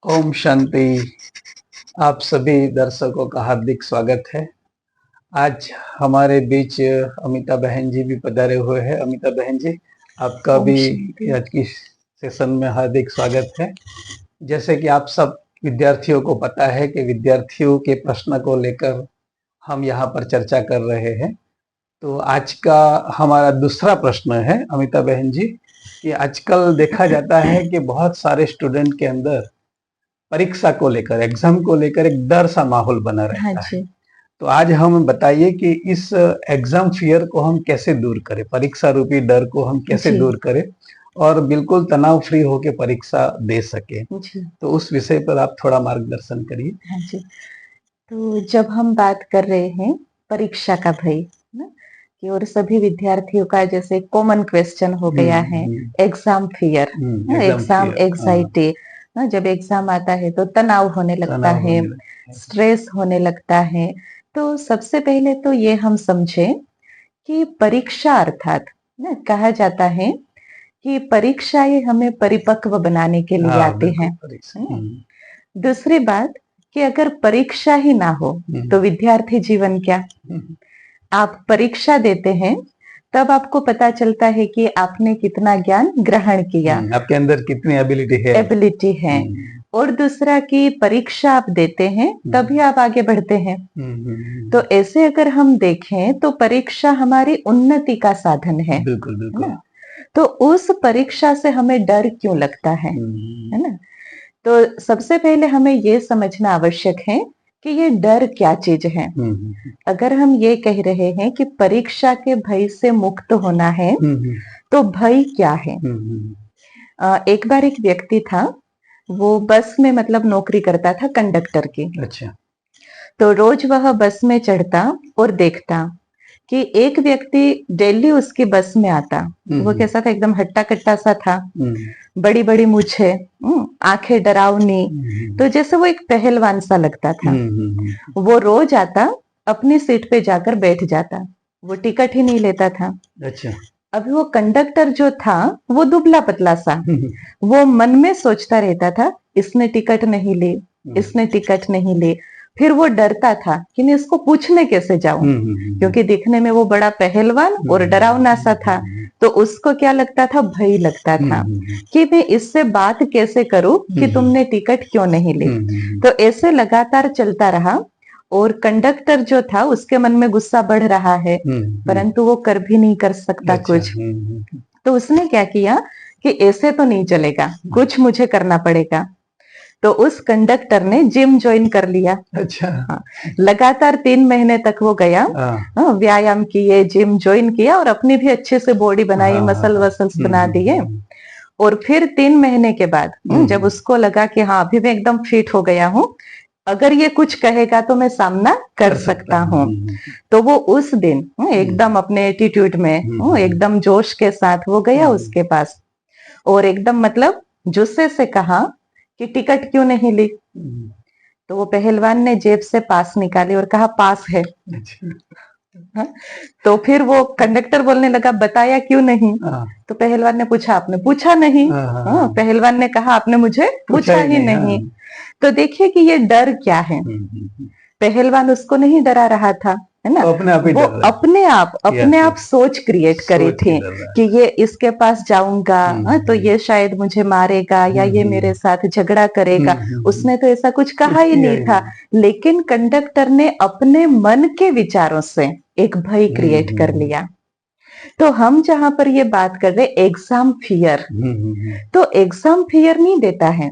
ओम शांति। आप सभी दर्शकों का हार्दिक स्वागत है। आज हमारे बीच अमिता बहन जी भी पधारे हुए हैं। अमिता बहन जी, आपका भी आज की सेशन में हार्दिक स्वागत है। जैसे कि आप सब विद्यार्थियों को पता है कि विद्यार्थियों के प्रश्न को लेकर हम यहाँ पर चर्चा कर रहे हैं। तो आज का हमारा दूसरा प्रश्न है अमिता बहन जी, कि आजकल देखा जाता है कि बहुत सारे स्टूडेंट के अंदर परीक्षा को लेकर, एग्जाम को लेकर एक डर सा माहौल बना रहता है। तो आज हम बताइए कि इस एग्जाम फियर को हम कैसे दूर करें, परीक्षा रूपी डर को हम कैसे दूर करें और बिल्कुल तनाव फ्री होकर परीक्षा दे सके। तो उस विषय पर आप थोड़ा मार्गदर्शन करिए। हाँ जी। तो जब हम बात कर रहे हैं परीक्षा का भय ना, कि और सभी विद्यार्थियों का जैसे कॉमन क्वेश्चन हो गया है एग्जाम फियर, एग्जाम एंजाइटी। जब एग्जाम आता है तो तनाव होने लगता है, स्ट्रेस होने लगता है। तो सबसे पहले तो ये हम समझे कि परीक्षा अर्थात ना कहा जाता है कि परीक्षाएं हमें परिपक्व बनाने के लिए आती हैं। दूसरी बात कि अगर परीक्षा ही ना हो तो विद्यार्थी जीवन क्या। आप परीक्षा देते हैं तब आपको पता चलता है कि आपने कितना ज्ञान ग्रहण किया, आपके अंदर कितनी एबिलिटी है। और दूसरा कि परीक्षा आप देते हैं तभी आप आगे बढ़ते हैं। तो ऐसे अगर हम देखें तो परीक्षा हमारी उन्नति का साधन है। बिल्कुल। तो उस परीक्षा से हमें डर क्यों लगता है ना। तो सबसे पहले हमें ये समझना आवश्यक है कि ये डर क्या चीज है। अगर हम ये कह रहे हैं कि परीक्षा के भय से मुक्त होना है तो भय क्या है। एक बार एक व्यक्ति था, वो बस में मतलब नौकरी करता था कंडक्टर की। अच्छा। तो रोज वह बस में चढ़ता और देखता कि एक व्यक्ति डेली उसकी बस में आता। वो कैसा था, एकदम हट्टा कट्टा सा था, बड़ी बड़ी मूछे, आंखें डरावनी। तो जैसे वो एक पहलवान सा लगता था। वो रोज आता, अपनी सीट पे जाकर बैठ जाता, वो टिकट ही नहीं लेता था। अच्छा। अभी वो कंडक्टर जो था वो दुबला पतला सा, वो मन में सोचता रहता था इसने टिकट नहीं ली, इसने टिकट नहीं ली। फिर वो डरता था कि मैं इसको पूछने कैसे जाऊं, क्योंकि दिखने में वो बड़ा पहलवान और डरावना सा था। तो उसको क्या लगता था, भय लगता था कि मैं इससे बात कैसे करूं कि तुमने टिकट क्यों नहीं ली। तो ऐसे लगातार चलता रहा और कंडक्टर जो था उसके मन में गुस्सा बढ़ रहा है, परंतु वो कर भी नहीं कर सकता कुछ। तो उसने क्या किया कि ऐसे तो नहीं चलेगा, कुछ मुझे करना पड़ेगा। तो उस कंडक्टर ने जिम ज्वाइन कर लिया। अच्छा। हाँ, लगातार 3 महीने तक वो गया, व्यायाम किए, जिम ज्वाइन किया और अपनी भी अच्छे से बॉडी बनाई, मसल वसल्स बना दिए। और फिर 3 महीने के बाद जब उसको लगा कि हाँ अभी मैं एकदम फिट हो गया हूँ, अगर ये कुछ कहेगा तो मैं सामना कर सकता हूँ। तो वो उस दिन एकदम अपने एटीट्यूड में एकदम जोश के साथ वो गया उसके पास और एकदम मतलब जुस्से से कहा कि टिकट क्यों नहीं ली। तो वो पहलवान ने जेब से पास निकाली और कहा पास है। तो फिर वो कंडक्टर बोलने लगा बताया क्यों नहीं। तो पहलवान ने पूछा आपने पूछा नहीं। पहलवान ने कहा आपने मुझे पूछा ही नहीं। तो देखिए कि ये डर क्या है। पहलवान उसको नहीं डरा रहा था, है ना, वो अपने आप सोच क्रिएट करी थी कि ये इसके पास जाऊंगा तो ये शायद मुझे मारेगा या ये मेरे साथ झगड़ा करेगा। उसने तो ऐसा कुछ कहा ही नहीं था, लेकिन कंडक्टर ने अपने मन के विचारों से एक भय क्रिएट कर लिया। तो हम जहां पर ये बात कर रहे एग्जाम फियर, तो एग्जाम फियर नहीं देता है।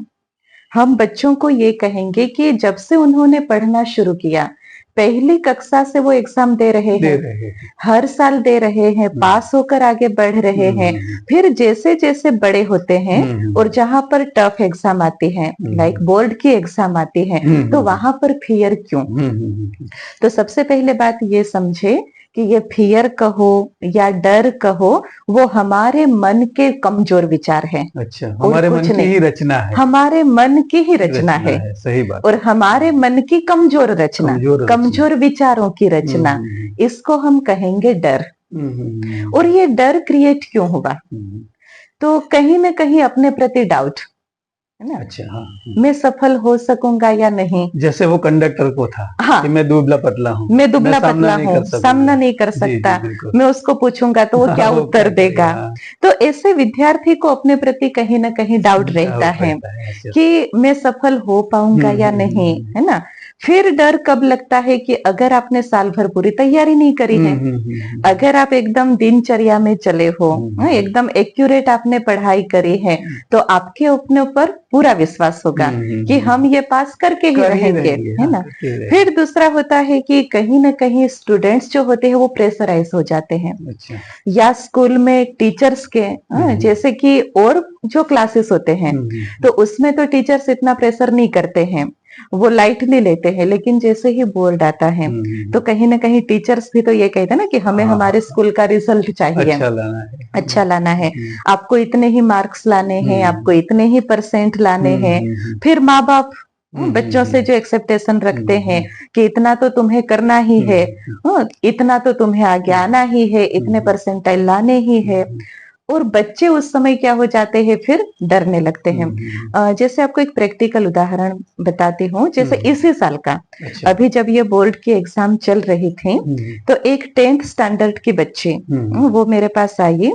हम बच्चों को ये कहेंगे कि जब से उन्होंने पढ़ना शुरू किया, पहली कक्षा से वो एग्जाम दे रहे हैं, हर साल दे रहे हैं, पास होकर आगे बढ़ रहे हैं। फिर जैसे जैसे बड़े होते हैं और जहां पर टफ एग्जाम आती है, लाइक बोर्ड की एग्जाम आती है, तो वहां पर फियर क्यों। तो सबसे पहले बात ये समझे कि ये फियर कहो या डर कहो, वो हमारे मन के कमजोर विचार हैं। अच्छा, हमारे मन की ही रचना है। हमारे मन की ही रचना है। सही बात। और हमारे मन की कमजोर रचना, कमजोर विचारों की रचना, इसको हम कहेंगे डर। और ये डर क्रिएट क्यों हुआ। तो कहीं ना कहीं अपने प्रति डाउट, है ना। अच्छा, हाँ। मैं सफल हो सकूंगा या नहीं। जैसे वो कंडक्टर को था हाँ, कि मैं दुबला पतला हूँ, मैं दुबला पतला हूँ, सामना नहीं कर जी, जी, सकता, बिल्कुल। मैं उसको पूछूंगा तो वो क्या वो उत्तर क्या देगा। करेगा? तो ऐसे विद्यार्थी को अपने प्रति कहीं ना कहीं डाउट रहता है अच्छा। कि मैं सफल हो पाऊंगा या नहीं, है ना। फिर डर कब लगता है कि अगर आपने साल भर पूरी तैयारी नहीं करी है, अगर आप एकदम दिनचर्या में चले हो, एकदम एक्यूरेट आपने पढ़ाई करी है, तो आपके अपने ऊपर पूरा विश्वास होगा कि हम ये पास करके ही रहेंगे, है ना। फिर दूसरा होता है कि कहीं ना कहीं स्टूडेंट्स जो होते हैं वो प्रेशराइज हो जाते हैं। अच्छा। या स्कूल में टीचर्स के जैसे कि और जो क्लासेस होते हैं तो उसमें तो टीचर्स इतना प्रेशर नहीं करते हैं, वो लाइटली लेते हैं, लेकिन जैसे ही बोर्ड आता है तो कहीं ना कहीं टीचर्स भी तो ये कहते हैं ना कि हमें हमारे स्कूल का रिजल्ट चाहिए, अच्छा लाना है, अच्छा लाना है, आपको इतने ही मार्क्स लाने हैं, आपको इतने ही परसेंट लाने हैं। फिर माँ बाप बच्चों से जो एक्सेप्टेशन रखते हैं कि इतना तो तुम्हें करना ही है, इतना तो तुम्हें आगे आना ही है, इतने परसेंटाइल लाने ही है। और बच्चे उस समय क्या हो जाते हैं, फिर डरने लगते हैं। जैसे आपको एक प्रैक्टिकल उदाहरण बताती हूँ, जैसे इसी साल का अच्छा। अभी जब ये बोर्ड की एग्जाम चल रही थी तो एक 10th स्टैंडर्ड की बच्ची वो मेरे पास आई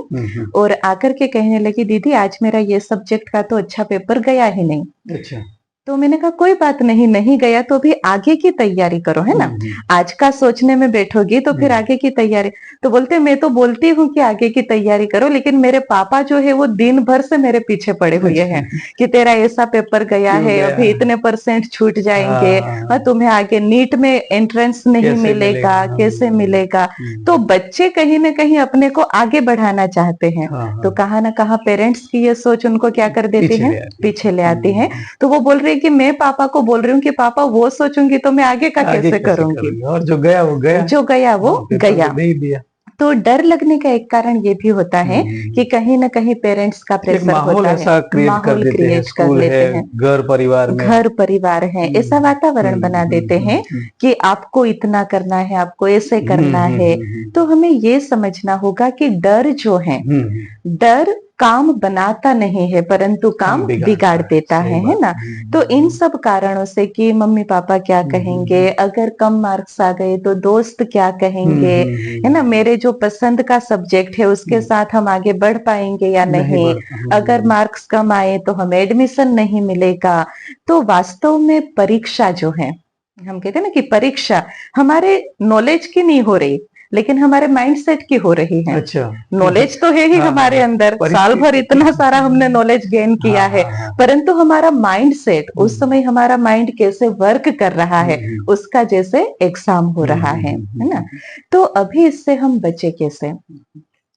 और आकर के कहने लगी, दीदी आज मेरा ये सब्जेक्ट का तो अच्छा पेपर गया ही नहीं। अच्छा। तो मैंने कहा कोई बात नहीं, नहीं गया तो भी आगे की तैयारी करो, है ना। आज का सोचने में बैठोगी तो फिर आगे की तैयारी। तो बोलते मैं तो बोलती हूँ कि आगे की तैयारी करो, लेकिन मेरे पापा जो है वो दिन भर से मेरे पीछे पड़े हुए हैं कि तेरा ऐसा पेपर गया है, अभी इतने परसेंट छूट जाएंगे, और तुम्हें आगे नीट में एंट्रेंस नहीं मिलेगा, कैसे मिलेगा। तो बच्चे कहीं ना कहीं अपने को आगे बढ़ाना चाहते हैं, तो कहाँ ना कहाँ पेरेंट्स की ये सोच उनको क्या कर देती है, पीछे ले आती है। तो वो बोल रही है कि मैं पापा को बोल रही हूँ कि पापा वो सोचूंगी तो मैं आगे का कैसे करूंगी, और जो गया वो गया, जो गया वो गया। नहीं दिया। तो डर लगने का एक कारण ये भी होता है कि कहीं ना कहीं पेरेंट्स का प्रेशर होता है, माहौल क्रिएट कर लेते हैं, घर परिवार में, घर परिवार है, ऐसा वातावरण बना देते हैं कि आपको इतना करना है, आपको ऐसे करना है। तो हमें ये समझना होगा कि डर जो है, डर काम बनाता नहीं है परंतु काम बिगाड़ देता है ना। तो इन सब कारणों से कि मम्मी पापा क्या कहेंगे, अगर कम मार्क्स आ गए तो दोस्त क्या कहेंगे, है ना, मेरे जो पसंद का सब्जेक्ट है उसके साथ हम आगे बढ़ पाएंगे या नहीं, अगर मार्क्स कम आए तो हमें एडमिशन नहीं मिलेगा। तो वास्तव में परीक्षा जो है, हम कहते हैं ना कि परीक्षा हमारे नॉलेज की नहीं हो रही लेकिन हमारे माइंडसेट की हो रही है। अच्छा। नॉलेज तो है ही हमारे अंदर, साल भर इतना सारा हमने नॉलेज गेन किया है, परंतु हमारा माइंडसेट, उस समय हमारा माइंड कैसे वर्क कर रहा है उसका जैसे एग्जाम हो रहा है ना। तो अभी इससे हम बचे कैसे,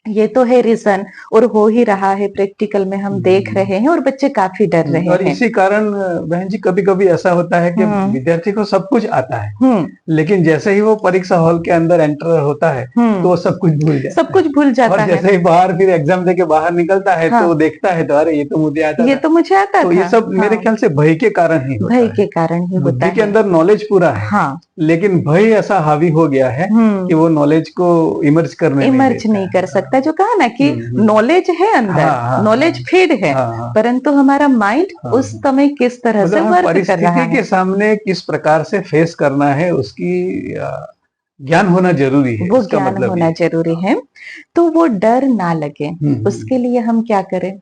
ये तो है रीजन, और हो ही रहा है, प्रैक्टिकल में हम देख रहे हैं और बच्चे काफी डर रहे हैं। और इसी कारण बहन जी कभी कभी ऐसा होता है कि विद्यार्थी को सब कुछ आता है लेकिन जैसे ही वो परीक्षा हॉल के अंदर एंटर होता है तो वो सब कुछ भूल जाता है, सब कुछ भूल जाता है। और जैसे ही बाहर फिर एग्जाम देके बाहर निकलता है तो वो देखता है तो अरे ये तो मुझे आता था, ये तो मुझे आता तो था। ये सब मेरे ख्याल से भय के कारण ही होता है, भय के कारण ही होता बुद्धि है। के अंदर नॉलेज पूरा है लेकिन भय ऐसा हावी हो गया है कि वो नॉलेज को इमर्ज नहीं कर सकता। जो कहा ना कि नॉलेज है अंदर, नॉलेज फीड है, परंतु हमारा माइंड उस समय किस तरह से वर्क कर रहा है, परिस्थिति के सामने किस प्रकार से फेस करना है उसकी ज्ञान होना जरूरी है, वो ज्ञान होना जरूरी है। तो वो डर ना लगे उसके लिए हम क्या करें।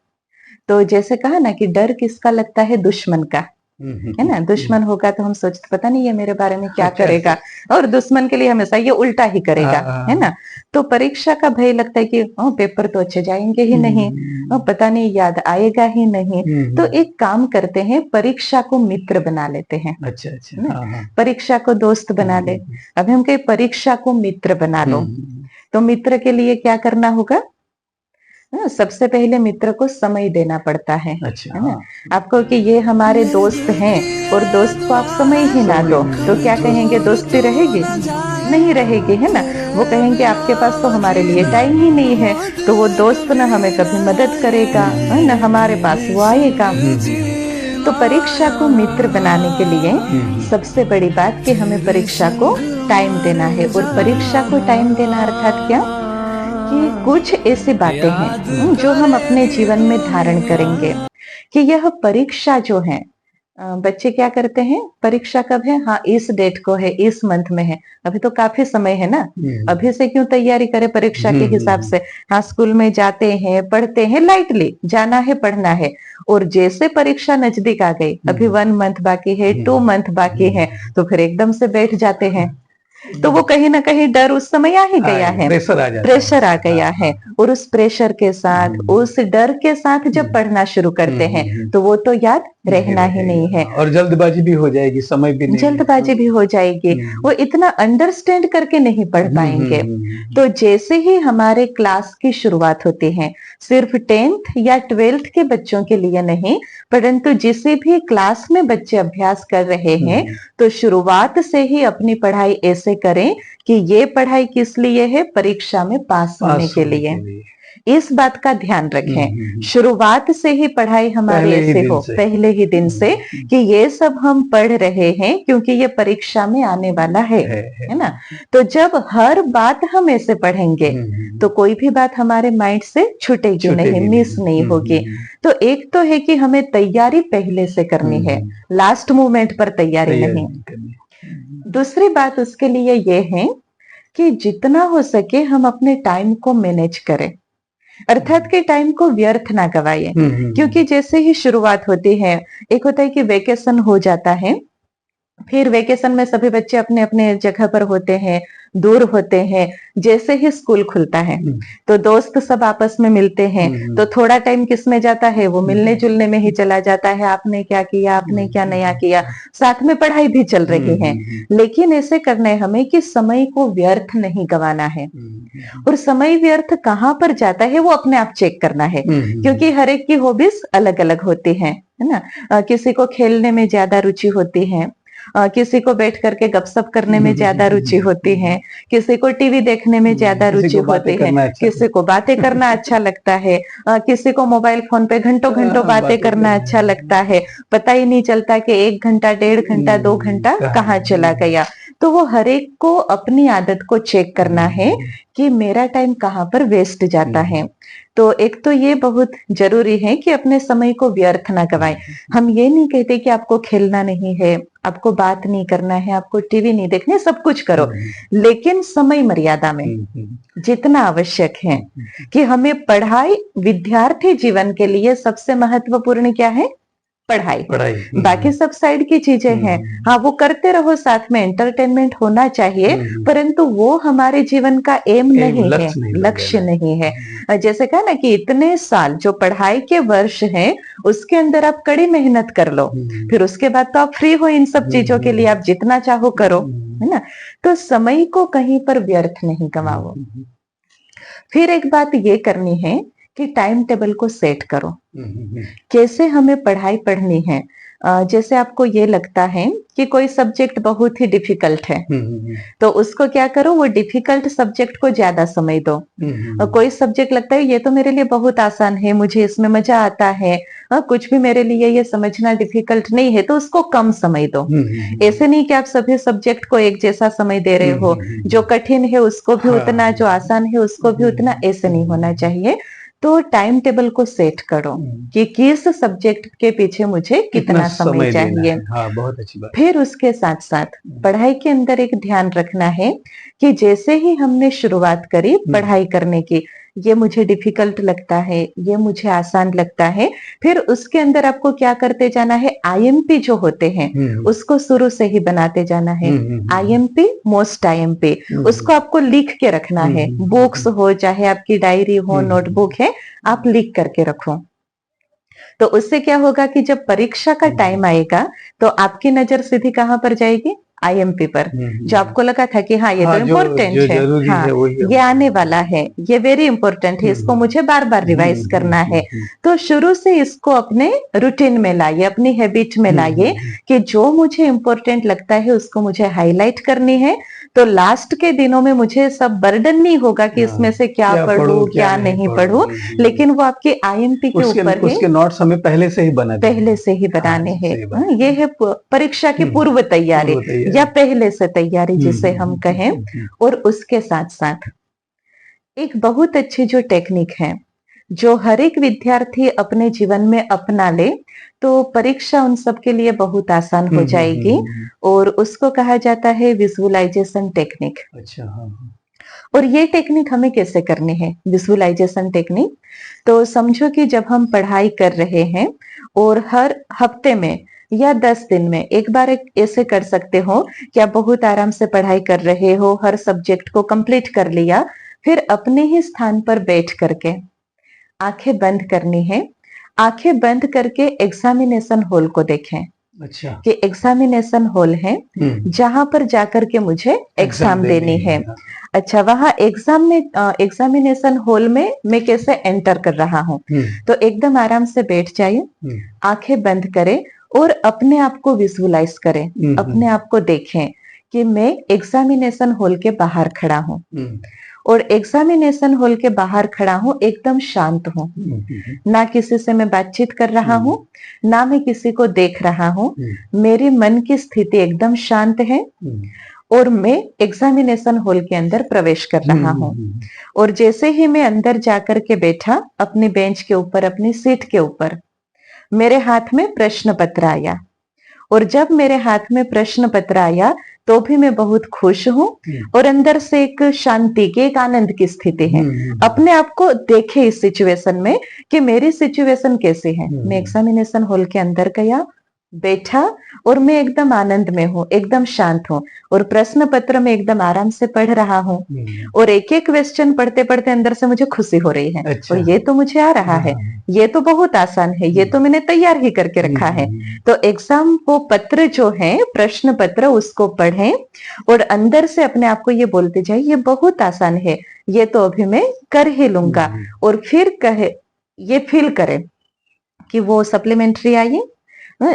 तो जैसे कहा ना कि डर किसका लगता है, दुश्मन का, है ना। दुश्मन होगा तो हम सोचते पता नहीं ये मेरे बारे में क्या करेगा, और दुश्मन के लिए हमेशा ये उल्टा ही करेगा, है ना। तो परीक्षा का भय लगता है कि पेपर तो अच्छे जाएंगे ही नहीं, पता नहीं याद आएगा ही नहीं। तो एक काम करते हैं, परीक्षा को मित्र बना लेते हैं। अच्छा। परीक्षा को दोस्त बना ले। अभी हम कहे परीक्षा को मित्र बना लो, तो मित्र के लिए क्या करना होगा, सबसे पहले मित्र को समय देना पड़ता है ना। आपको कि ये हमारे दोस्त हैं और दोस्त को आप समय ही ना दो तो क्या कहेंगे, दोस्ती रहेगी नहीं रहेगी, है ना। वो कहेंगे आपके पास तो हमारे लिए टाइम ही नहीं है, तो वो दोस्त ना हमें कभी मदद करेगा ना हमारे पास वो आएगा। तो परीक्षा को मित्र बनाने के लिए सबसे बड़ी बात कि हमें परीक्षा को टाइम देना है। और परीक्षा को टाइम देना अर्थात क्या कि कुछ ऐसी बातें हैं जो हम अपने जीवन में धारण करेंगे कि यह परीक्षा जो है, बच्चे क्या करते हैं, परीक्षा कब है, हाँ इस डेट को है, इस मंथ में है, अभी तो काफी समय है ना, अभी से क्यों तैयारी करें परीक्षा के हिसाब से। हाँ स्कूल में जाते हैं, पढ़ते हैं, लाइटली जाना है, पढ़ना है, और जैसे परीक्षा नजदीक आ गई, अभी 1 मंथ बाकी है, 2 मंथ बाकी है, तो फिर एकदम से बैठ जाते हैं। तो वो कहीं ना कहीं डर उस समय आ ही गया है, प्रेशर आ गया है, और उस प्रेशर के साथ, उस डर के साथ जब पढ़ना शुरू करते हैं तो वो तो याद रहना ही नहीं है, और जल्दबाजी भी हो जाएगी, समय भी नहीं, जल्दबाजी भी हो जाएगी, वो इतना अंडरस्टैंड करके नहीं पढ़ पाएंगे। तो जैसे ही हमारे क्लास की शुरुआत होती है, सिर्फ 10th या 12th के बच्चों के लिए नहीं, परंतु जिसे भी क्लास में बच्चे अभ्यास कर रहे हैं, तो शुरुआत से ही अपनी पढ़ाई ऐसे करें कि ये पढ़ाई किस लिए है, परीक्षा में पास होने के लिए। इस बात का ध्यान रखें, शुरुआत से ही पढ़ाई हमारी ऐसे हो, पहले ही दिन से, कि ये सब हम पढ़ रहे हैं क्योंकि ये परीक्षा में आने वाला है ना। तो जब हर बात हम ऐसे पढ़ेंगे तो कोई भी बात हमारे माइंड से छूटेगी नहीं, मिस नहीं होगी। तो एक तो है कि हमें तैयारी पहले से करनी है, लास्ट मोमेंट पर तैयारी नहीं। दूसरी बात उसके लिए ये है कि जितना हो सके हम अपने टाइम को मैनेज करें, अर्थात के टाइम को व्यर्थ ना गवाइए, क्योंकि जैसे ही शुरुआत होती है, एक होता है कि वेकेशन हो जाता है, फिर वेकेशन में सभी बच्चे अपने अपने जगह पर होते हैं, दूर होते हैं, जैसे ही स्कूल खुलता है तो दोस्त सब आपस में मिलते हैं, तो थोड़ा टाइम किस में जाता है, वो मिलने जुलने में ही चला जाता है, आपने क्या किया, आपने क्या नया किया, साथ में पढ़ाई भी चल रही है। लेकिन ऐसे करना है हमें कि समय को व्यर्थ नहीं गंवाना है, और समय व्यर्थ कहाँ पर जाता है वो अपने आप चेक करना है, क्योंकि हर एक की हॉबीज अलग अलग होती है ना। किसी को खेलने में ज्यादा रुचि होती है, किसी को बैठ करके गपशप करने में ज्यादा रुचि होती है, किसी को टीवी देखने में ज्यादा रुचि होती है, किसी को बातें करना अच्छा लगता है, किसी को मोबाइल फोन पे घंटों घंटों बातें करना अच्छा लगता है, पता ही नहीं चलता कि 1 घंटा, 1.5 घंटा, 2 घंटा कहाँ चला गया। तो वो हर एक को अपनी आदत को चेक करना है कि मेरा टाइम कहाँ पर वेस्ट जाता है। तो एक तो ये बहुत जरूरी है कि अपने समय को व्यर्थ ना गवाएं। हम ये नहीं कहते कि आपको खेलना नहीं है, आपको बात नहीं करना है, आपको टीवी नहीं देखने, सब कुछ करो, लेकिन समय मर्यादा में, जितना आवश्यक है। कि हमें पढ़ाई, विद्यार्थी जीवन के लिए सबसे महत्वपूर्ण क्या है, पढ़ाई। बाकी सब साइड की चीजें हैं, हाँ वो करते रहो, साथ में एंटरटेनमेंट होना चाहिए, परंतु वो हमारे जीवन का एम नहीं है, लक्ष्य नहीं है। जैसे कहा ना कि इतने साल जो पढ़ाई के वर्ष हैं, उसके अंदर आप कड़ी मेहनत कर लो, फिर उसके बाद तो आप फ्री हो इन सब चीजों के लिए, आप जितना चाहो करो, है ना। तो समय को कहीं पर व्यर्थ नहीं गंवाओ। फिर एक बात ये करनी है कि टाइम टेबल को सेट करो, कैसे हमें पढ़ाई पढ़नी है। जैसे आपको ये लगता है कि कोई सब्जेक्ट बहुत ही डिफिकल्ट है, तो उसको क्या करो, वो डिफिकल्ट सब्जेक्ट को ज्यादा समय दो। कोई सब्जेक्ट लगता है ये तो मेरे लिए बहुत आसान है, मुझे इसमें मजा आता है, कुछ भी मेरे लिए ये समझना डिफिकल्ट नहीं है, तो उसको कम समय दो। ऐसे नहीं कि आप सभी सब्जेक्ट को एक जैसा समय दे रहे हो, जो कठिन है उसको भी उतना, जो आसान है उसको भी उतना, ऐसे नहीं होना चाहिए। तो टाइम टेबल को सेट करो कि किस सब्जेक्ट के पीछे मुझे कितना समय चाहिए। हाँ, बहुत अच्छी बात। फिर उसके साथ साथ पढ़ाई के अंदर एक ध्यान रखना है कि जैसे ही हमने शुरुआत करी पढ़ाई करने की, ये मुझे डिफिकल्ट लगता है, ये मुझे आसान लगता है, फिर उसके अंदर आपको क्या करते जाना है, आईएमपी जो होते हैं उसको शुरू से ही बनाते जाना है। आईएमपी, मोस्ट आईएमपी, उसको आपको लिख के रखना है, बुक्स हो चाहे आपकी डायरी हो, नोटबुक है, आप लिख करके रखो। तो उससे क्या होगा कि जब परीक्षा का टाइम आएगा तो आपकी नजर सीधी कहां पर जाएगी, आईएमपी पर। जो आपको लगा था कि हाँ ये तो इम्पोर्टेंट है, हाँ ये आने वाला है, ये वेरी इंपॉर्टेंट है, इसको मुझे बार बार रिवाइज करना है। तो शुरू से इसको अपने रूटीन में लाइए, अपनी हैबिट में लाइए कि जो मुझे इम्पोर्टेंट लगता है उसको मुझे हाईलाइट करनी है। तो लास्ट के दिनों में मुझे सब बर्डन नहीं होगा कि इसमें से क्या पढ़ूं, क्या नहीं पढ़ूं, लेकिन वो आपके आईएमपी के ऊपर है, उसके नोट्स हमें पहले से ही बनाने हैं। ये है परीक्षा की पूर्व तैयारी या पहले से तैयारी जिसे हम कहें। और उसके साथ साथ एक बहुत अच्छी जो टेक्निक है, जो हर एक विद्यार्थी अपने जीवन में अपना ले, तो परीक्षा उन सब के लिए बहुत आसान हो जाएगी। और उसको कहा जाता है विजुअलाइजेशन टेक्निक। अच्छा, हाँ, हाँ। और ये टेक्निक हमें कैसे करनी है, विजुअलाइजेशन टेक्निक? तो समझो कि जब हम पढ़ाई कर रहे हैं और हर हफ्ते में या 10 दिन में एक बार एक ऐसे कर सकते हो कि आप बहुत आराम से पढ़ाई कर रहे हो, हर सब्जेक्ट को कंप्लीट कर लिया, फिर अपने ही स्थान पर बैठ करके आंखें बंद करनी है। आंखें बंद करके एग्जामिनेशन हॉल को देखें अच्छा। कि एग्जामिनेशन हॉल है जहां पर जाकर के मुझे एग्जाम देनी है। अच्छा, वहां एग्जामिनेशन हॉल में मैं कैसे एंटर कर रहा हूँ? तो एकदम आराम से बैठ जाइए, आंखें बंद करें और अपने आप को विजुअलाइज करें, अपने आप को देखें कि मैं एग्जामिनेशन हॉल के बाहर खड़ा हूँ। और एग्जामिनेशन हॉल के बाहर खड़ा हूँ, एकदम शांत हूँ, ना किसी से मैं बातचीत कर रहा हूँ, ना मैं किसी को देख रहा हूँ। मेरे मन की स्थिति एकदम शांत है और मैं एग्जामिनेशन हॉल के अंदर प्रवेश कर रहा हूँ। और जैसे ही मैं अंदर जाकर के बैठा अपनी बेंच के ऊपर, अपनी सीट के ऊपर, मेरे हाथ में प्रश्न पत्र आया। और जब मेरे हाथ में प्रश्न पत्र आया तो भी मैं बहुत खुश हूँ और अंदर से एक शांति की, एक आनंद की स्थिति है। अपने आप को देखे इस सिचुएशन में कि मेरी सिचुएशन कैसी है। मैं एग्जामिनेशन हॉल के अंदर गया, बैठा और मैं एकदम आनंद में हूँ, एकदम शांत हूँ और प्रश्न पत्र में एकदम आराम से पढ़ रहा हूँ। और एक एक क्वेश्चन पढ़ते पढ़ते अंदर से मुझे खुशी हो रही है। अच्छा। और ये तो मुझे आ रहा है, ये तो बहुत आसान है, ये तो मैंने तैयार ही करके रखा है। तो एग्जाम वो पत्र जो है, प्रश्न पत्र, उसको पढ़ें और अंदर से अपने आप को ये बोलते जाए ये बहुत आसान है, ये तो अभी मैं कर ही लूंगा। और फिर कहे, ये फील करें कि वो सप्लीमेंट्री आई,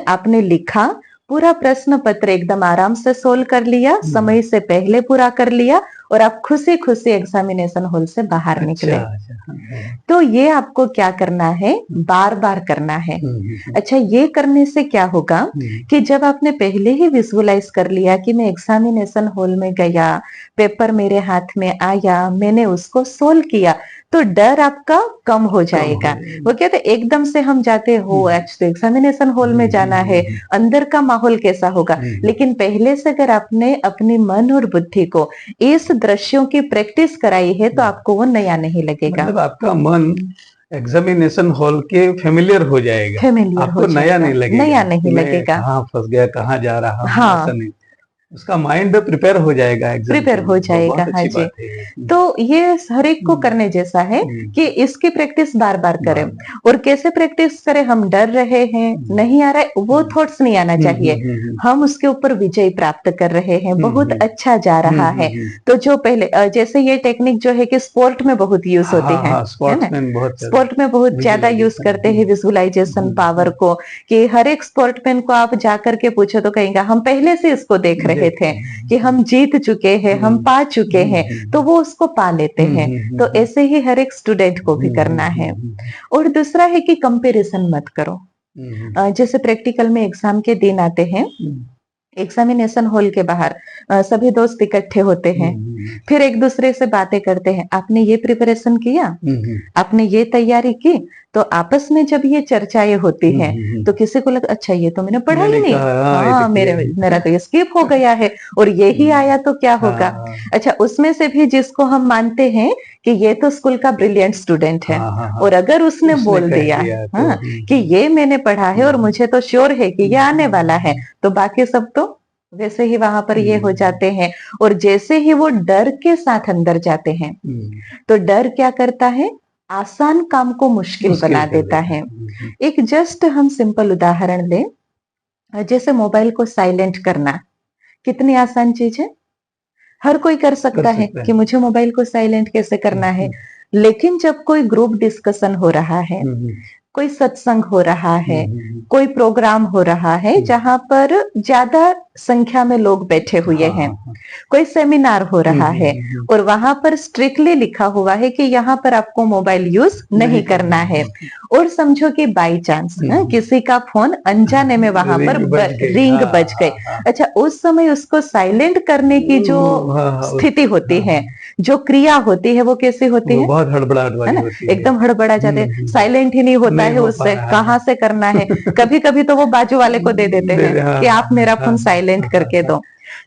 आपने लिखा, पूरा प्रश्न पत्र एकदम आराम से सोल्व कर लिया, समय से पहले पूरा कर लिया और आप खुशी खुशी एग्जामिनेशन हॉल से बाहर निकले। तो ये आपको क्या करना है, बार बार करना है। अच्छा, ये करने से क्या होगा कि जब आपने पहले ही विजुअलाइज कर लिया कि मैं एग्जामिनेशन हॉल में गया, पेपर मेरे हाथ में आया, मैंने उसको सोल्व किया, तो डर आपका कम हो जाएगा। वो कहते एकदम से हम जाते हो एग्जामिनेशन हॉल में जाना है, अंदर का माहौल कैसा होगा। लेकिन पहले से अगर आपने अपनी मन और बुद्धि को इस दृश्यों की प्रैक्टिस कराई है तो आपको वो नया नहीं लगेगा। मतलब आपका मन एग्जामिनेशन हॉल के फेमिलियर हो जाएगा, आपको नया नहीं लगेगा, नया नहीं लगेगा, कहाँ फंस गया, कहाँ जा रहा हूँ। हाँ, ऐसा नहीं, उसका माइंड प्रिपेयर हो जाएगा, प्रिपेयर हो जाएगा। हाँ जी, तो ये हर एक को करने जैसा है कि इसकी प्रैक्टिस बार बार करें। और कैसे प्रैक्टिस करें? हम डर रहे हैं, नहीं आ रहा है, वो थॉट्स नहीं आना चाहिए। हम उसके ऊपर विजय प्राप्त कर रहे हैं, बहुत अच्छा जा रहा है। तो जो पहले, जैसे ये टेक्निक जो है कि स्पोर्ट में बहुत यूज होती है, स्पोर्ट में बहुत ज्यादा यूज करते हैं विजुअलाइजेशन पावर को, कि हर एक स्पोर्टमैन को आप जाकर के पूछो तो कहेगा हम पहले से इसको देख रहे थे कि हम जीत चुके हैं, हम पा चुके हैं, तो वो उसको पा लेते हैं। तो ऐसे ही हर एक स्टूडेंट को भी करना है। और दूसरा है कि कंपैरिजन मत करो। जैसे प्रैक्टिकल में एग्जाम के दिन आते हैं, एग्जामिनेशन हॉल के बाहर सभी दोस्त इकट्ठे होते हैं, फिर एक दूसरे से बातें करते हैं, आपने ये प्रिपरेशन किया, आपने ये तैयारी की। तो आपस में जब ये चर्चाएं होती हैं तो किसी को लगा अच्छा ये तो मैंने पढ़ा ही नहीं, हाँ मेरा तो ये स्किप हो गया है, और ये ही आया तो क्या होगा। अच्छा, उसमें से भी जिसको हम मानते हैं कि ये तो स्कूल का ब्रिलियंट स्टूडेंट है, और अगर उसने बोल दिया हाँ कि ये मैंने पढ़ा है और मुझे तो श्योर है कि ये आने वाला है, तो बाकी सब तो वैसे ही वहां पर ये हो जाते हैं। और जैसे ही वो डर के साथ अंदर जाते हैं तो डर क्या करता है, आसान काम को मुश्किल बना देता है। एक जस्ट हम सिंपल उदाहरण लें, जैसे मोबाइल को साइलेंट करना, कितनी आसान चीज है, हर कोई कर सकता है कि मुझे मोबाइल को साइलेंट कैसे करना है। लेकिन जब कोई ग्रुप डिस्कशन हो रहा है, कोई सत्संग हो रहा है, कोई प्रोग्राम हो रहा है जहां पर ज्यादा संख्या में लोग बैठे हुए हैं, कोई सेमिनार हो रहा है और वहां पर स्ट्रिक्टली लिखा हुआ है कि यहाँ पर आपको मोबाइल यूज नहीं करना है, और समझो कि बाई चांस किसी का फोन अनजाने में वहां पर रिंग बज गई, अच्छा उस समय उसको साइलेंट करने की जो स्थिति होती है, जो क्रिया होती है, वो कैसी होती है? बहुत हड़बड़ाहट वाली होती है, एकदम हड़बड़ा जाते हैं, साइलेंट ही नहीं होता है, उससे कहाँ से करना है। कभी कभी तो वो बाजू वाले को दे देते हैं कि आप मेरा फोन साइलेंट करके दो।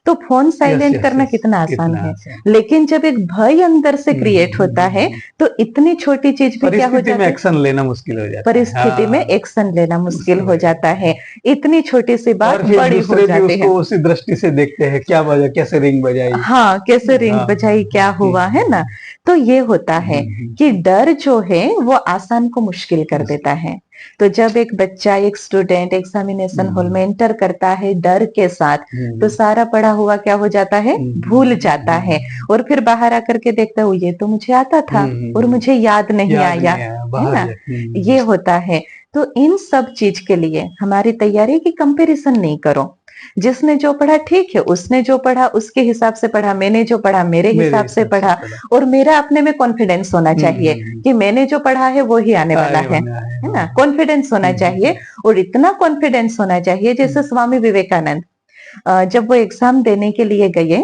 तो फोन साइलेंट करना कितना आसान है, लेकिन जब एक भय अंदर से क्रिएट होता है तो इतनी छोटी चीज भी क्या हो जाती है, एक्शन लेना मुश्किल हो जाता है, परिस्थिति में एक्शन लेना मुश्किल हो जाता है। इतनी छोटी सी बात बड़ी हो जाती है, उसी दृष्टि से देखते हैं, क्या वजह, कैसे रिंग बजाई, हाँ कैसे रिंग बजाई, क्या हुआ, है ना। तो ये होता है कि डर जो है वो आसान को मुश्किल कर देता है। तो जब एक बच्चा, एक स्टूडेंट एग्जामिनेशन हॉल में एंटर करता है डर के साथ, तो सारा पढ़ा हुआ क्या हो जाता है, भूल जाता है, और फिर बाहर आकर के देखता है ये तो मुझे आता था और मुझे याद नहीं आया, है ना। ये होता है। तो इन सब चीज के लिए हमारी तैयारी की कंपैरिजन नहीं करो। जिसने जो पढ़ा ठीक है, उसने जो पढ़ा उसके हिसाब से पढ़ा, मैंने जो पढ़ा मेरे हिसाब से पढ़ा, और मेरा अपने में कॉन्फिडेंस होना चाहिए कि मैंने जो पढ़ा है वो ही आने वाला है ना। कॉन्फिडेंस होना चाहिए, और इतना कॉन्फिडेंस होना चाहिए जैसे स्वामी विवेकानंद जब वो एग्जाम देने के लिए गए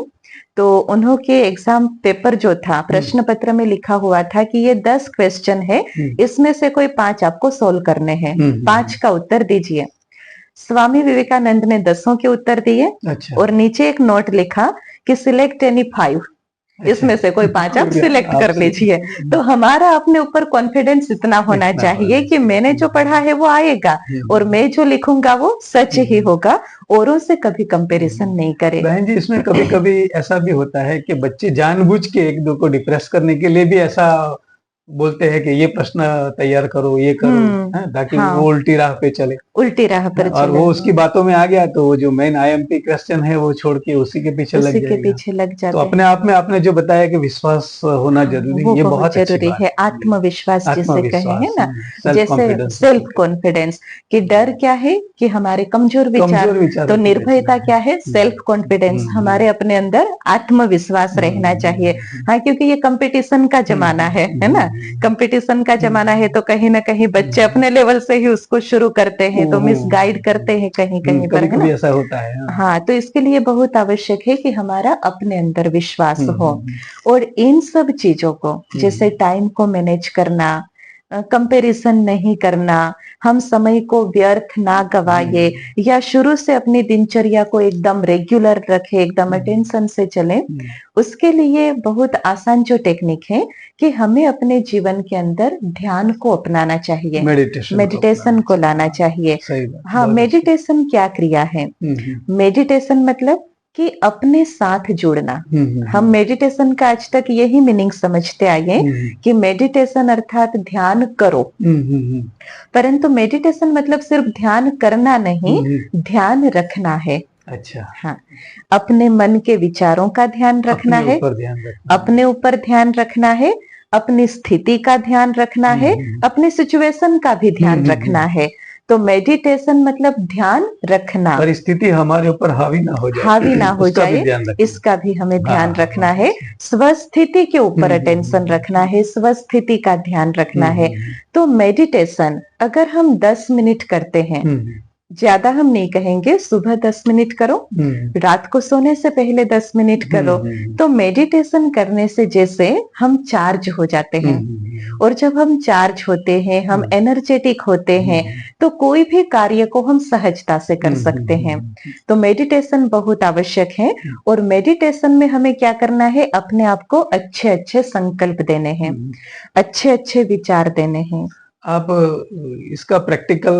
तो उन्होंने एग्जाम पेपर जो था, प्रश्न पत्र में लिखा हुआ था कि ये 10 क्वेश्चन है, इसमें से कोई 5 आपको सोल्व करने हैं, 5 का उत्तर दीजिए। स्वामी विवेकानंद ने 10 के उत्तर दिए, और नीचे एक नोट लिखा कि सिलेक्ट एनी 5, इसमें से कोई 5 आप सिलेक्ट कर लीजिए। तो हमारा अपने ऊपर कॉन्फिडेंस इतना होना चाहिए कि मैंने जो पढ़ा है वो आएगा, और मैं जो लिखूंगा वो सच ही होगा, औरों से कभी कंपैरिजन नहीं करे। बहन जी, इसमें कभी कभी ऐसा भी होता है कि बच्चे जानबूझ के एक दो को डिप्रेस करने के लिए भी ऐसा बोलते हैं कि ये प्रश्न तैयार करो, ये करो, ताकि वो उल्टी राह पे चले, उल्टी राह पर और वो उसकी बातों में आ गया तो वो जो मेन आईएमपी क्वेश्चन है वो छोड़ के उसी के पीछे लग जाएगा। तो अपने आप में आपने जो बताया कि विश्वास होना जरूरी है, ये बहुत जरूरी है। आत्मविश्वास जिसे कहे, है ना, जैसे सेल्फ कॉन्फिडेंस। कि डर क्या है कि हमारे कमजोर विचार, तो निर्भयता क्या है, सेल्फ कॉन्फिडेंस, हमारे अपने अंदर आत्मविश्वास रहना चाहिए। हाँ, क्योंकि ये कंपटीशन का जमाना है ना, कंपटीशन का जमाना है, तो कहीं ना कहीं बच्चे अपने लेवल से ही उसको शुरू करते हैं, तो मिस गाइड करते हैं कहीं कहीं पर, है ना, ऐसा होता है। हाँ, तो इसके लिए बहुत आवश्यक है कि हमारा अपने अंदर विश्वास हो, और इन सब चीजों को, जैसे टाइम को मैनेज करना, कंपैरिजन नहीं करना, हम समय को व्यर्थ ना गवाए, या शुरू से अपनी दिनचर्या को एकदम रेगुलर रखे, एकदम अटेंशन से चले, उसके लिए बहुत आसान जो टेक्निक है कि हमें अपने जीवन के अंदर ध्यान को अपनाना चाहिए, मेडिटेशन को लाना चाहिए। हाँ, मेडिटेशन क्या क्रिया है? मेडिटेशन मतलब कि अपने साथ जुड़ना। हम मेडिटेशन का आज तक यही मीनिंग समझते आए कि मेडिटेशन अर्थात ध्यान करो, परंतु मेडिटेशन मतलब सिर्फ ध्यान करना नहीं, ध्यान रखना है। अच्छा, हाँ, अपने मन के विचारों का ध्यान रखना है, अपने ऊपर ध्यान रखना है, अपनी स्थिति का ध्यान रखना है, अपने सिचुएशन का भी ध्यान रखना है। तो मेडिटेशन मतलब ध्यान रखना, परिस्थिति हमारे ऊपर हावी ना हो जाए, इसका भी हमें ध्यान रखना है। स्वस्थिति के ऊपर अटेंशन रखना है, स्वस्थिति का ध्यान रखना है। तो मेडिटेशन अगर हम 10 मिनट करते हैं, ज्यादा हम नहीं कहेंगे, सुबह 10 मिनट करो, रात को सोने से पहले 10 मिनट करो, तो मेडिटेशन करने से जैसे हम चार्ज हो जाते हैं, और जब हम चार्ज होते हैं, हम एनर्जेटिक होते हैं, तो कोई भी कार्य को हम सहजता से कर सकते हैं। तो मेडिटेशन बहुत आवश्यक है, और मेडिटेशन में हमें क्या करना है, अपने आप को अच्छे अच्छे संकल्प देने हैं, अच्छे अच्छे विचार देने हैं। आप इसका प्रैक्टिकल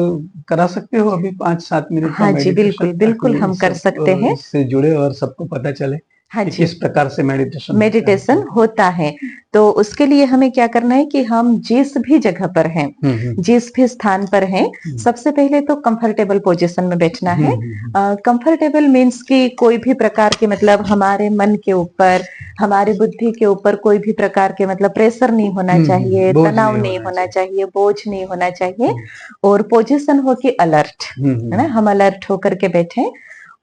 करा सकते हो अभी 5-7 मिनट? हाँ जी, बिल्कुल बिल्कुल हम कर सकते हैं, इससे जुड़े और सबको पता चले। हाँ कि जी, किस प्रकार से मेडिटेशन होता है। तो उसके लिए हमें क्या करना है कि हम जिस भी जगह पर हैं, जिस भी स्थान पर हैं, सबसे पहले तो कंफर्टेबल पोजीशन में बैठना है। कंफर्टेबल मीन्स कि कोई भी प्रकार के मतलब हमारे मन के ऊपर, हमारी बुद्धि के ऊपर कोई भी प्रकार के मतलब प्रेशर नहीं होना चाहिए, बोझ तनाव नहीं नहीं होना होना चाहिए, बोझ नहीं होना चाहिए। और पोजीशन हो कि अलर्ट, है ना, हम अलर्ट होकर के बैठे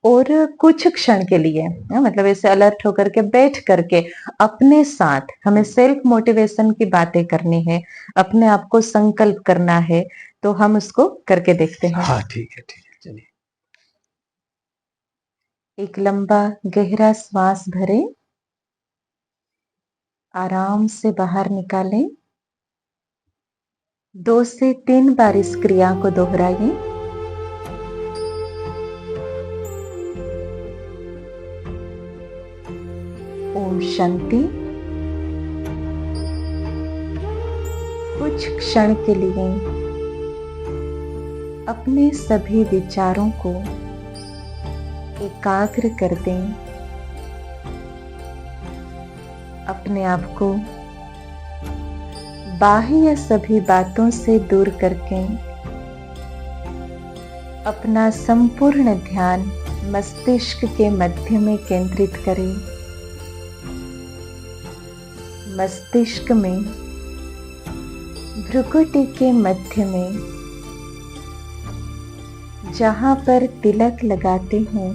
और कुछ क्षण के लिए मतलब ऐसे अलर्ट होकर के बैठ करके अपने साथ हमें सेल्फ मोटिवेशन की बातें करनी है, अपने आप को संकल्प करना है। तो हम उसको करके देखते हैं। हाँ ठीक है चलिए। एक लंबा गहरा श्वास भरें, आराम से बाहर निकालें। 2 से 3 बार इस क्रिया को दोहराइए। ओम शांति। कुछ क्षण के लिए अपने सभी विचारों को एकाग्र कर दें। अपने आप को बाह्य सभी बातों से दूर करके अपना संपूर्ण ध्यान मस्तिष्क के मध्य में केंद्रित करें। मस्तिष्क में भ्रुकुटी के मध्य में जहां पर तिलक लगाते हैं,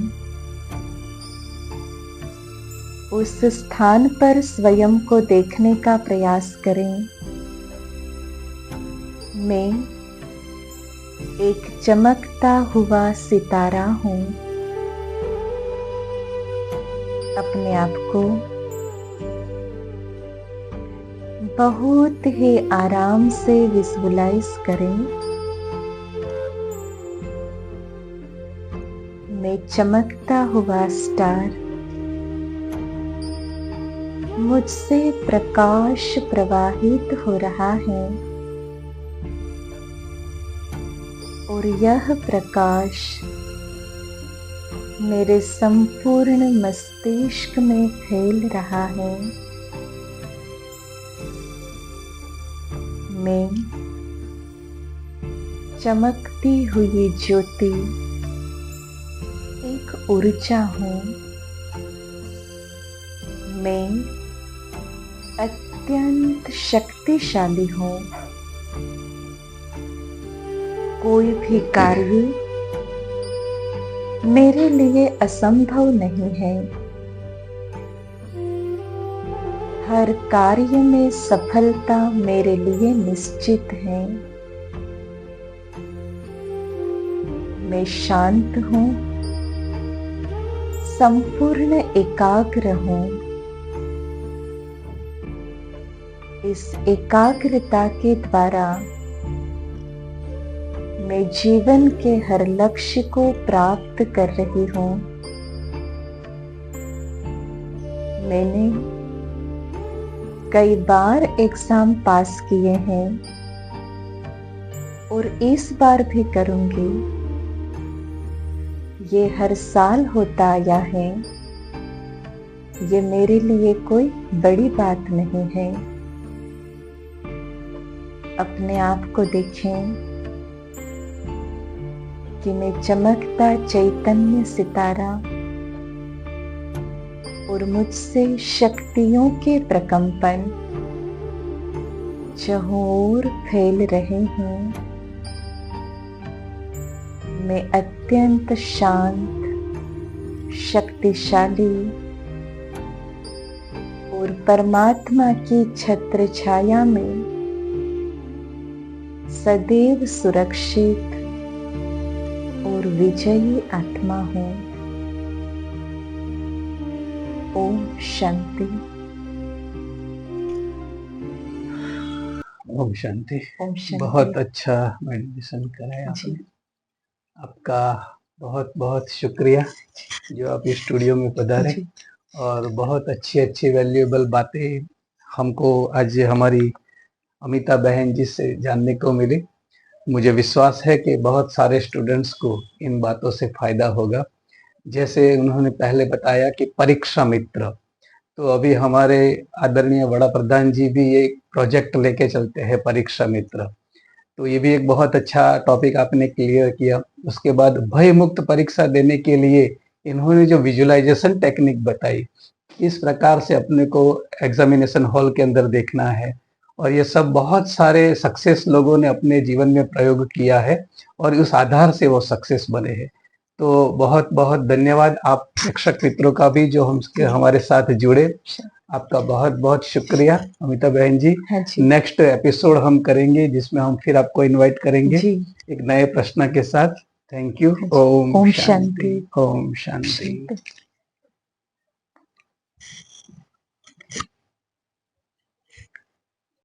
उस स्थान पर स्वयं को देखने का प्रयास करें। मैं एक चमकता हुआ सितारा हूं। अपने आप को बहुत ही आराम से विजुअलाइज करें। मैं चमकता हुआ स्टार, मुझसे प्रकाश प्रवाहित हो रहा है और यह प्रकाश मेरे संपूर्ण मस्तिष्क में फैल रहा है। मैं चमकती हुई ज्योति, एक ऊर्जा हूँ। मैं अत्यंत शक्तिशाली हूँ। कोई भी कार्य मेरे लिए असंभव नहीं है। हर कार्य में सफलता मेरे लिए निश्चित है। मैं शांत हूँ, संपूर्ण एकाग्र हूँ। इस एकाग्रता के द्वारा मैं जीवन के हर लक्ष्य को प्राप्त कर रही हूँ। मैंने कई बार एग्जाम पास किए हैं और इस बार भी करूंगी। ये हर साल होता आया है। ये मेरे लिए कोई बड़ी बात नहीं है। अपने आप को देखें कि मैं चमकता चैतन्य सितारा और मुझसे शक्तियों के प्रकंपन चारों ओर फैल रहे हैं। मैं अत्यंत शांत, शक्तिशाली और परमात्मा की छत्र छाया में सदैव सुरक्षित और विजयी आत्मा हूँ। ओम शांति। ओम शांति। ओम शांति। बहुत अच्छा मेडिटेशन कराया आपने। आपका बहुत बहुत शुक्रिया जो आप इस स्टूडियो में पधारे और बहुत अच्छी अच्छी वैल्यूएबल बातें हमको आज हमारी अमिता बहन जी से जानने को मिली। मुझे विश्वास है कि बहुत सारे स्टूडेंट्स को इन बातों से फायदा होगा। जैसे उन्होंने पहले बताया कि परीक्षा मित्र, तो अभी हमारे आदरणीय वड़ा प्रधान जी भी ये प्रोजेक्ट लेके चलते हैं परीक्षा मित्र, तो ये भी एक बहुत अच्छा टॉपिक आपने क्लियर किया। उसके बाद भय मुक्त परीक्षा देने के लिए इन्होंने जो विजुअलाइजेशन टेक्निक बताई, इस प्रकार से अपने को एग्जामिनेशन हॉल के अंदर देखना है, और ये सब बहुत सारे सक्सेस लोगों ने अपने जीवन में प्रयोग किया है और उस आधार से वो सक्सेस बने हैं। तो बहुत बहुत धन्यवाद आप प्रेक्षक मित्रों का भी जो हमारे साथ जुड़े, आपका बहुत बहुत शुक्रिया अमिता बहन जी। हाँ जी। नेक्स्ट एपिसोड हम करेंगे जिसमें हम फिर आपको इनवाइट करेंगे जी। एक नए प्रश्न के साथ। Thank you. ओम ओम शांति। शांति। ओम शांति।